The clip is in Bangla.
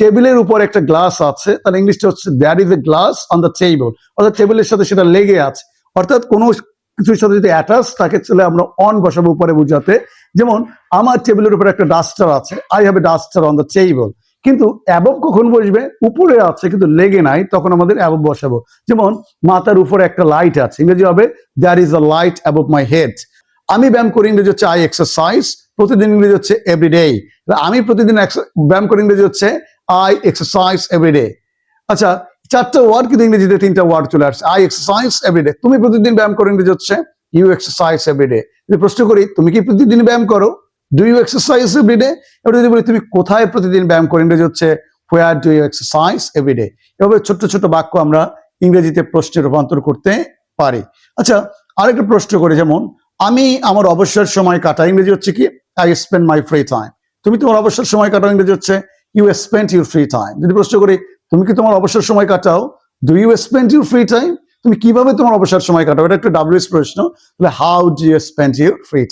টেবিলের উপর একটা গ্লাস আছে, তাহলে ইংলিশটা হচ্ছে there is a glass on the table, অর্থাৎ টেবিলের সাথে সেটা লেগে আছে, অর্থাৎ কোনো কিছুর সাথে যদি অ্যাটাচ থাকে তাহলে আমরা অন বসাবো উপরে বোঝাতে। যেমন আমার টেবিলের উপর একটা ডাস্টার আছে, I have a duster on the table, কিন্তু অ্যাবভ কখন বসবে? উপরে আছে কিন্তু লেগে নাই, তখন আমাদের অ্যাবভ বসাবো। যেমন মাথার উপরে একটা লাইট আছে, ইংরেজি হবে there is a light above my head. আমি ব্যায়াম করি, ইংরেজি হচ্ছে আই এক্সারসাইজ, প্রতিদিন ইংরেজি হচ্ছে এভরিডে। আমি প্রতিদিন ব্যায়াম করি, ইংরেজি হচ্ছে আই এক্সারসাইজ এভরিডে। আচ্ছা, চারটা ওয়ার্ড কিন্তু ইংরেজিতে তিনটা ওয়ার্ড চলে আসছে, আই এক্সারসাইজ এভরিডে। তুমি প্রতিদিন ব্যায়াম করো, ইংরেজি হচ্ছে ইউ এক্সারসাইজ এভরিডে। যদি প্রশ্ন করি তুমি কি প্রতিদিন ব্যায়াম করো, ডু ইউ এক্সারসাইজ এভরিডে। এবার যদি বলি তুমি কোথায় প্রতিদিন ব্যায়াম করো, ইংরেজি হচ্ছে where do you exercise every day. এভাবে ছোট্ট ছোট্ট বাক্য আমরা ইংরেজিতে প্রশ্নে রূপান্তর করতে পারি। আচ্ছা, আরেকটা প্রশ্ন করি, যেমন আমি আমার অবসর সময় কাটাই, ইংরেজি হচ্ছে কি I spend my free time. তুমি তোমার অবসর সময় কাটাও, ইংরেজি হচ্ছে you spend your free time. যদি প্রশ্ন করি তুমি কি তোমার অবসর সময় কাটাও, do you spend your free time. তুমি কিভাবে তোমার অবসর সময় কাটাও, এটা একটা WH প্রশ্ন, তাহলে how do you spend your free time.